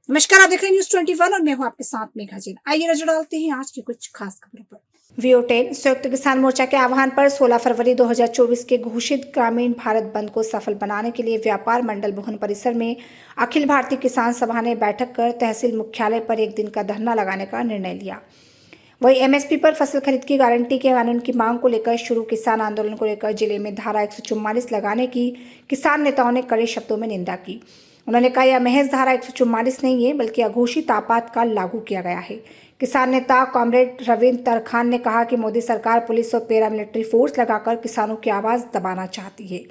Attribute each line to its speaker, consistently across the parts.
Speaker 1: नमस्कार, आप देख रहे हैं न्यूज़ 21 और मैं हूं आपके साथ मेघा जैन। आइए नजर डालते हैं आज की कुछ खास खबरों पर। वीओ10 संयुक्त किसान मोर्चा के आह्वान पर 16 फरवरी 2024 के घोषित ग्रामीण भारत बंद को सफल बनाने के लिए व्यापार मंडल भवन परिसर में अखिल भारतीय किसान सभा ने बैठक कर तहसील मुख्यालय पर एक दिन का धरना लगाने का निर्णय लिया। वहीं एमएसपी पर फसल खरीद की गारंटी के कानून की मांग को लेकर शुरू किसान आंदोलन को लेकर जिले में धारा 144 लगाने की किसान नेताओं ने कड़े शब्दों में निंदा की। उन्होंने कहा यह महज धारा 144 नहीं है बल्कि अघोषित आपातकाल लागू किया गया है। किसान नेता कॉमरेड रविंद्र तरखान ने कहा कि मोदी सरकार पुलिस और पैरामिलिट्री फोर्स लगाकर किसानों की आवाज़ दबाना चाहती है।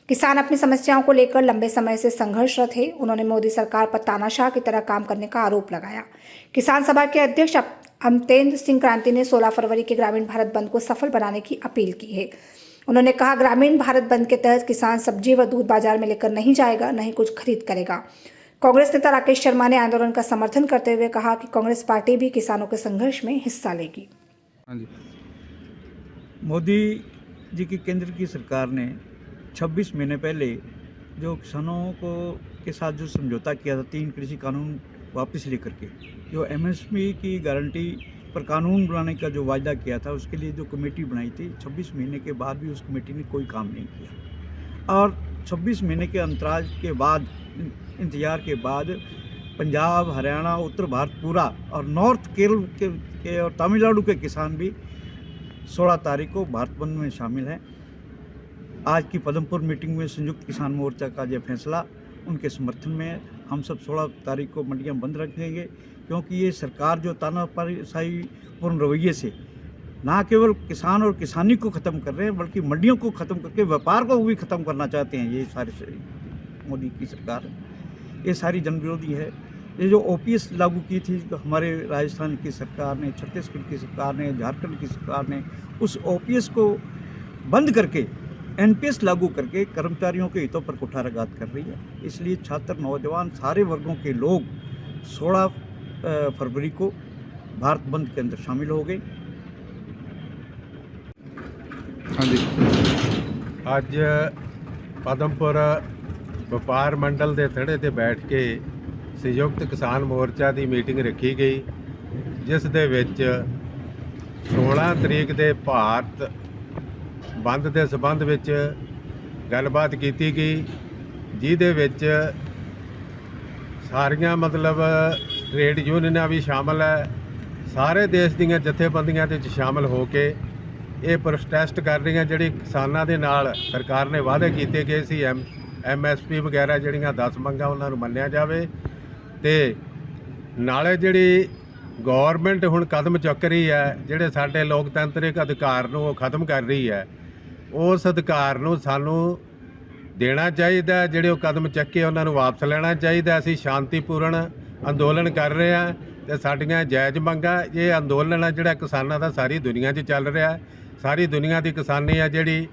Speaker 1: किसान अपनी समस्याओं को लेकर लंबे समय से संघर्षरत है। उन्होंने मोदी सरकार पर तानाशाह की तरह काम करने का आरोप लगाया। किसान सभा के अध्यक्ष अमतेंद्र सिंह क्रांति ने 16 फरवरी के ग्रामीण भारत बंद को सफल बनाने की अपील की है। उन्होंने कहा ग्रामीण भारत बंद के तहत किसान सब्जी व दूध बाजार में लेकर नहीं जाएगा, न ही कुछ खरीद करेगा। कांग्रेस नेता राकेश शर्मा ने आंदोलन का समर्थन करते हुए कहा कि कांग्रेस पार्टी भी किसानों के संघर्ष में हिस्सा लेगी।
Speaker 2: हाँ जी, मोदी जी की केंद्र की सरकार ने 26 महीने पहले जो किसानों को के साथ जो समझौता किया था 3 कृषि कानून वापस लेकर के जो एमएसपी की गारंटी पर कानून बनाने का जो वायदा किया था उसके लिए जो कमेटी बनाई थी 26 महीने के बाद भी उस कमेटी ने कोई काम नहीं किया। और 26 महीने के अंतराल के बाद इंतजार के बाद पंजाब, हरियाणा, उत्तर भारत पूरा और नॉर्थ केरल के और तमिलनाडु के किसान भी 16 तारीख को भारत बंद में शामिल हैं। आज की पदमपुर मीटिंग में संयुक्त किसान मोर्चा का यह फैसला उनके समर्थन में है। हम सब 16 तारीख को मंडियां बंद रखेंगे क्योंकि ये सरकार जो तानाशाही पूर्ण रवैये से ना केवल किसान और किसानी को ख़त्म कर रहे हैं बल्कि मंडियों को ख़त्म करके व्यापार को भी ख़त्म करना चाहते हैं। ये सारे मोदी की सरकार ये सारी जन विरोधी है। ये जो ओपीएस लागू की थी हमारे राजस्थान की सरकार ने, छत्तीसगढ़ की सरकार ने, झारखंड की सरकार ने, उस ओपीएस को बंद करके एनपीएस लागू करके कर्मचारियों के हितों पर कुठाराघात कर रही है। इसलिए छात्र, नौजवान, सारे वर्गों के लोग 16 फरवरी को भारत बंद के अंदर शामिल हो गए।
Speaker 3: हाँ जी, ਅੱਜ ਪਦਮਪੁਰ ਵਪਾਰ ਮੰਡਲ ਦੇ ਥੜੇ ਤੇ ਬੈਠ ਕੇ ਸੰਯੁਕਤ ਕਿਸਾਨ ਮੋਰਚਾ ਦੀ ਮੀਟਿੰਗ ਰੱਖੀ ਗਈ, ਜਿਸ ਦੇ ਵਿੱਚ 16 ਤਰੀਕ ਦੇ ਭਾਰਤ ਬੰਦ ਦੇ ਸਬੰਧ ਵਿੱਚ ਗੱਲਬਾਤ ਕੀਤੀ ਗਈ, ਜਿਹਦੇ ਵਿੱਚ ਸਾਰੀਆਂ ਮਤਲਬ ਟ੍ਰੇਡ ਯੂਨੀਅਨਾਂ ਵੀ ਸ਼ਾਮਲ ਹੈ। ਸਾਰੇ ਦੇਸ਼ ਦੀਆਂ ਜਥੇਬੰਦੀਆਂ ਦੇ ਵਿੱਚ ਸ਼ਾਮਲ ਹੋ ਕੇ ਇਹ ਪ੍ਰੋਟੈਸਟ ਕਰ ਰਹੀਆਂ। ਜਿਹੜੀ ਕਿਸਾਨਾਂ ਦੇ ਨਾਲ ਸਰਕਾਰ ਨੇ ਵਾਅਦੇ ਕੀਤੇ ਗਏ ਸੀ ਐਮਐਸਪੀ ਵਗੈਰਾ ਜਿਹੜੀਆਂ 10 ਮੰਗਾਂ ਉਹਨਾਂ ਨੂੰ ਮੰਨਿਆ ਜਾਵੇ, ਤੇ ਨਾਲੇ ਜਿਹੜੀ ਗੌਰਮੈਂਟ ਹੁਣ ਕਦਮ ਚੁੱਕ ਰਹੀ ਹੈ ਜਿਹੜੇ ਸਾਡੇ ਲੋਕਤੰਤਰਿਕ ਅਧਿਕਾਰ ਨੂੰ ਉਹ ਖਤਮ ਕਰ ਰਹੀ ਹੈ, ਉਸ ਅਧਿਕਾਰ ਨੂੰ ਸਾਨੂੰ ਦੇਣਾ ਚਾਹੀਦਾ। ਜਿਹੜੇ ਉਹ ਕਦਮ ਚੱਕੇ ਉਹਨਾਂ ਨੂੰ ਵਾਪਸ ਲੈਣਾ ਚਾਹੀਦਾ। ਅਸੀਂ ਸ਼ਾਂਤੀਪੂਰਨ ਅੰਦੋਲਨ ਕਰ ਰਹੇ ਹਾਂ ਤੇ ਸਾਡੀਆਂ ਜਾਇਜ਼ ਮੰਗਾਂ, ਇਹ ਅੰਦੋਲਨ ਆ ਜਿਹੜਾ ਕਿਸਾਨਾਂ ਦਾ ਸਾਰੀ ਦੁਨੀਆ 'ਚ ਚੱਲ ਰਿਹਾ। ਸਾਰੀ ਦੁਨੀਆ ਦੀ ਕਿਸਾਨੀ ਆ ਜਿਹੜੀ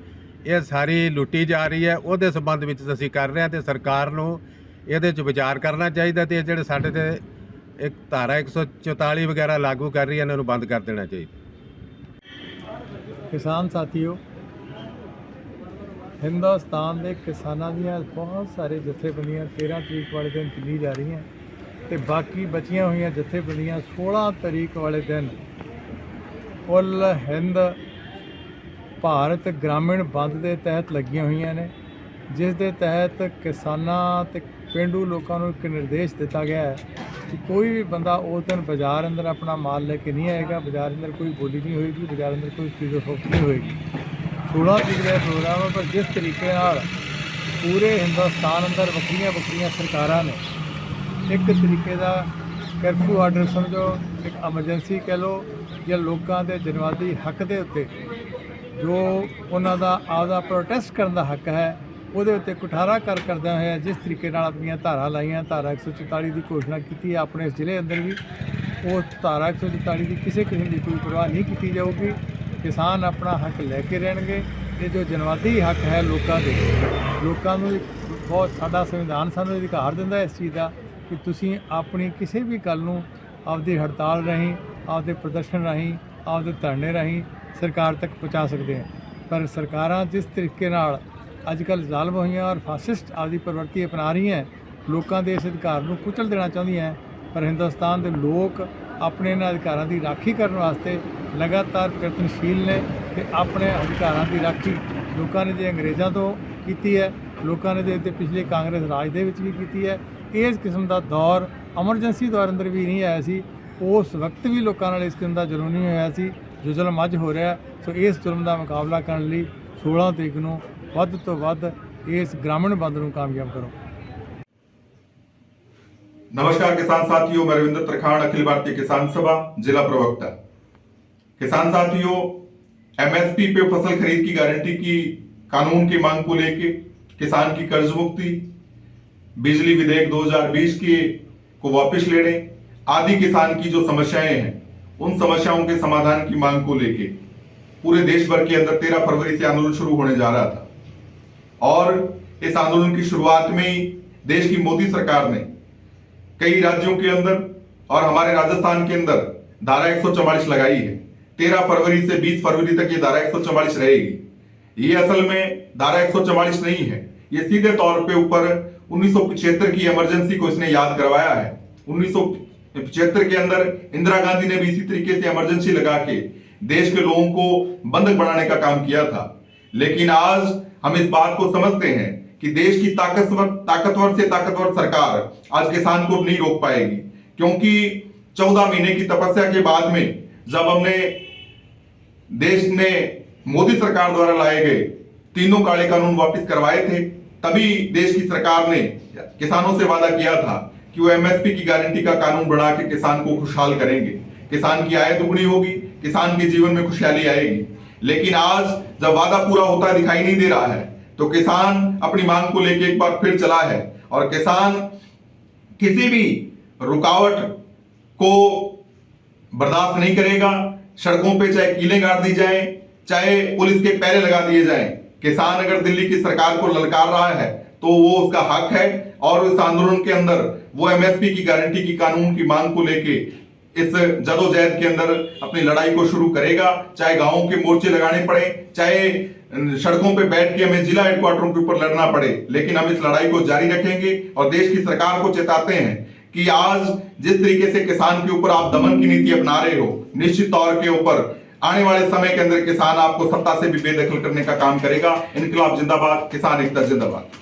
Speaker 3: ਇਹ ਸਾਰੀ ਲੁੱਟੀ ਜਾ ਰਹੀ ਹੈ, ਉਹਦੇ ਸੰਬੰਧ ਵਿੱਚ ਅਸੀਂ ਕਰ ਰਹੇ ਹਾਂ ਤੇ ਸਰਕਾਰ ਨੂੰ ਇਹਦੇ 'ਚ ਵਿਚਾਰ ਕਰਨਾ ਚਾਹੀਦਾ ਤੇ ਜਿਹੜੇ ਸਾਡੇ ਤੇ ਇੱਕ ਧਾਰਾ 144 ਵਗੈਰਾ ਲਾਗੂ ਕਰ ਰਹੀ ਹੈ ਇਹਨਾਂ ਨੂੰ ਬੰਦ ਕਰ ਦੇਣਾ ਚਾਹੀਦਾ।
Speaker 4: किसान साथियों, हिंदुस्तान के किसानों ਦੀਆਂ बहुत सारे जथेबंदियां 13 तरीक वाले दिन चली जा रही हैं ਤੇ ਬਾਕੀ ਬਚੀਆਂ ਹੋਈਆਂ ਜਥੇਬੰਦੀਆਂ 16 ਤਰੀਕ ਵਾਲੇ ਦਿਨ ਕੁੱਲ ਹਿੰਦ ਭਾਰਤ ਗ੍ਰਾਮੀਣ ਬੰਦ ਦੇ ਤਹਿਤ ਲੱਗੀਆਂ ਹੋਈਆਂ ਨੇ, ਜਿਸ ਦੇ ਤਹਿਤ ਕਿਸਾਨਾਂ ਤੇ ਪੇਂਡੂ ਲੋਕਾਂ ਨੂੰ ਇੱਕ ਨਿਰਦੇਸ਼ ਦਿੱਤਾ ਗਿਆ ਹੈ ਕਿ ਕੋਈ ਵੀ ਬੰਦਾ ਉਸ ਦਿਨ ਬਾਜ਼ਾਰ ਅੰਦਰ ਆਪਣਾ ਮਾਲ ਲੈ ਕੇ ਨਹੀਂ ਆਏਗਾ, ਬਾਜ਼ਾਰ ਅੰਦਰ ਕੋਈ ਬੋਲੀ ਨਹੀਂ ਹੋਏਗੀ, ਬਾਜ਼ਾਰ ਅੰਦਰ ਕੋਈ ਖਰੀਦੋ ਫਰੋਖਤ ਨਹੀਂ ਹੋਏਗੀ। 16 ਤਰੀਕ ਦਾ ਪ੍ਰੋਗਰਾਮ ਹੈ, ਪਰ ਜਿਸ ਤਰੀਕੇ ਨਾਲ ਪੂਰੇ ਹਿੰਦੁਸਤਾਨ ਅੰਦਰ ਵੱਖਰੀਆਂ ਸਰਕਾਰਾਂ ਨੇ ਇੱਕ ਤਰੀਕੇ ਦਾ ਕਰਫਿਊ ਆਰਡਰ ਸਮਝੋ, ਇੱਕ ਐਮਰਜੈਂਸੀ ਕਹਿ ਲਓ, ਜਾਂ ਲੋਕਾਂ ਦੇ ਜਨਵਾਦੀ ਹੱਕ ਦੇ ਉੱਤੇ ਜੋ ਉਹਨਾਂ ਦਾ ਆਪਦਾ ਪ੍ਰੋਟੈਸਟ ਕਰਨ ਦਾ ਹੱਕ ਹੈ ਉਹਦੇ ਉੱਤੇ ਕੁਠਾਰਾ ਕਰਦਿਆਂ ਹੋਇਆ ਜਿਸ ਤਰੀਕੇ ਨਾਲ ਆਪਣੀਆਂ ਧਾਰਾ ਲਾਈਆਂ, ਧਾਰਾ 144 ਦੀ ਘੋਸ਼ਣਾ ਕੀਤੀ ਹੈ ਆਪਣੇ ਜ਼ਿਲ੍ਹੇ ਅੰਦਰ ਵੀ, ਉਹ ਧਾਰਾ 144 ਦੀ ਕਿਸੇ ਕਿਸਮ ਦੀ ਕੋਈ ਪਰਵਾਹ ਨਹੀਂ ਕੀਤੀ ਜਾਊਗੀ। ਕਿਸਾਨ ਆਪਣਾ ਹੱਕ ਲੈ ਕੇ ਰਹਿਣਗੇ। ਇਹ ਜੋ ਜਨਵਾਦੀ ਹੱਕ ਹੈ ਲੋਕਾਂ ਨੂੰ ਬਹੁਤ ਸਾਡਾ ਸੰਵਿਧਾਨ ਸਾਨੂੰ ਅਧਿਕਾਰ ਦਿੰਦਾ ਇਸ ਚੀਜ਼ ਦਾ ਕਿ ਤੁਸੀਂ ਆਪਣੀ ਕਿਸੇ ਵੀ ਗੱਲ ਨੂੰ ਆਪਦੀ ਹੜਤਾਲ ਰਾਹੀਂ, ਆਪਦੇ ਪ੍ਰਦਰਸ਼ਨ ਰਾਹੀਂ, ਆਪਦੇ ਧਰਨੇ ਰਾਹੀਂ ਸਰਕਾਰ ਤੱਕ ਪਹੁੰਚਾ ਸਕਦੇ ਆ। ਪਰ ਸਰਕਾਰਾਂ ਜਿਸ ਤਰੀਕੇ ਨਾਲ ਅੱਜ ਕੱਲ੍ਹ ਜ਼ਾਲਮ ਹੋਈਆਂ ਔਰ ਫਾਸਿਸਟ ਆਪਦੀ ਪ੍ਰਵਰਤੀ ਅਪਣਾ ਰਹੀਆਂ, ਲੋਕਾਂ ਦੇ ਇਸ ਅਧਿਕਾਰ ਨੂੰ ਕੁਚਲ ਦੇਣਾ ਚਾਹੁੰਦੀਆਂ ਹੈ। ਪਰ ਹਿੰਦੁਸਤਾਨ ਦੇ ਲੋਕ ਆਪਣੇ ਇਹਨਾਂ ਅਧਿਕਾਰਾਂ ਦੀ ਰਾਖੀ ਕਰਨ ਵਾਸਤੇ ਲਗਾਤਾਰ ਪ੍ਰਯਤਨਸ਼ੀਲ ਨੇ ਤੇ ਆਪਣੇ ਅਧਿਕਾਰਾਂ ਦੀ ਰਾਖੀ ਲੋਕਾਂ ਨੇ ਜੇ ਅੰਗਰੇਜ਼ਾਂ ਤੋਂ ਕੀਤੀ ਹੈ, ਲੋਕਾਂ ਨੇ ਤੇ ਪਿਛਲੇ ਕਾਂਗਰਸ ਰਾਜ ਦੇ ਵਿੱਚ ਵੀ ਕੀਤੀ ਹੈ। ਇਸ ਕਿਸਮ ਦਾ ਦੌਰ ਐਮਰਜੈਂਸੀ ਦੌਰ ਅੰਦਰ ਵੀ ਨਹੀਂ ਆਇਆ ਸੀ। ਉਸ ਵਕਤ ਵੀ ਲੋਕਾਂ ਨਾਲ ਇਸ ਕਿਸਮ ਦਾ ਜ਼ੁਲਮ ਨਹੀਂ ਹੋਇਆ ਸੀ ਜੋ ਜ਼ੁਲਮ ਅੱਜ ਹੋ ਰਿਹਾ। ਸੋ ਇਸ ਜ਼ੁਲਮ ਦਾ ਮੁਕਾਬਲਾ ਕਰਨ ਲਈ 16 ਤਰੀਕ ਨੂੰ ਵੱਧ ਤੋਂ ਵੱਧ ਇਸ ग्रामीण बंद ਨੂੰ कामयाब करो।
Speaker 5: नमस्कार किसान साथियों, मैं रविंद्र तरखान, अखिल भारतीय किसान सभा जिला प्रवक्ता। किसान साथियों, एमएसपी पे फसल खरीद की गारंटी की कानून की मांग को लेके किसान की कर्ज मुक्ति, बिजली विधेयक 2020 के को वापस लेने आदि किसान की जो समस्याएं हैं उन समस्याओं के समाधान की मांग को लेके पूरे देश भर के अंदर 13 फरवरी से आंदोलन शुरू होने जा रहा था। और इस आंदोलन की शुरुआत में ही देश की मोदी सरकार ने कई राज्यों के अंदर और हमारे राजस्थान के अंदर धारा 144 लगाई है। 13 फरवरी से 20 फरवरी तक ये धारा 144 रहेगी। ये असल में धारा 144 नहीं है, ये सीधे तौर पे ऊपर 1975 की इमरजेंसी को इसने याद करवाया है। 1975 के अंदर इंदिरा गांधी ने भी इसी तरीके से इमरजेंसी लगा के देश के लोगों को बंधक बनाने का काम किया था। लेकिन आज हम इस बात को समझते हैं कि देश की ताकतवर से ताकतवर सरकार आज किसान को नहीं रोक पाएगी, क्योंकि 14 महीने की तपस्या के बाद में जब हमने देश ने मोदी सरकार द्वारा लाए गए तीनों काले कानून वापस करवाए थे, तभी देश की सरकार ने किसानों से वादा किया था कि वो एमएसपी की गारंटी का कानून बढ़ा के किसान को खुशहाल करेंगे, किसान की आय दुगनी होगी, किसान के जीवन में खुशहाली आएगी। लेकिन आज जब वादा पूरा होता दिखाई नहीं दे रहा है तो किसान अपनी मांग को लेकर एक बार फिर चला है और किसान किसी भी रुकावट को बर्दाश्त नहीं करेगा। सड़कों पे चाहे कीलें गाड़ दी जाए, चाहे पुलिस के पहरे लगा दिए जाएं, किसान अगर दिल्ली की सरकार को ललकार रहा है तो वो उसका हक है। और इस आंदोलन के अंदर वो एमएसपी की गारंटी की कानून की मांग को लेके इस जदोजहद के अंदर अपनी लड़ाई को शुरू करेगा। चाहे गांवों के मोर्चे लगाने पड़े, चाहे सड़कों पे बैठ के हमें जिला हेडक्वार्टरों के ऊपर लड़ना पड़े, लेकिन हम इस लड़ाई को जारी रखेंगे। और देश की सरकार को चेताते हैं कि आज जिस तरीके से किसान के ऊपर आप दमन की नीति अपना रहे हो, निश्चित तौर के ऊपर आने वाले समय के अंदर किसान आपको सत्ता से भी बेदखल करने का काम करेगा। इनकलाब जिंदाबाद, किसान एकता जिंदाबाद।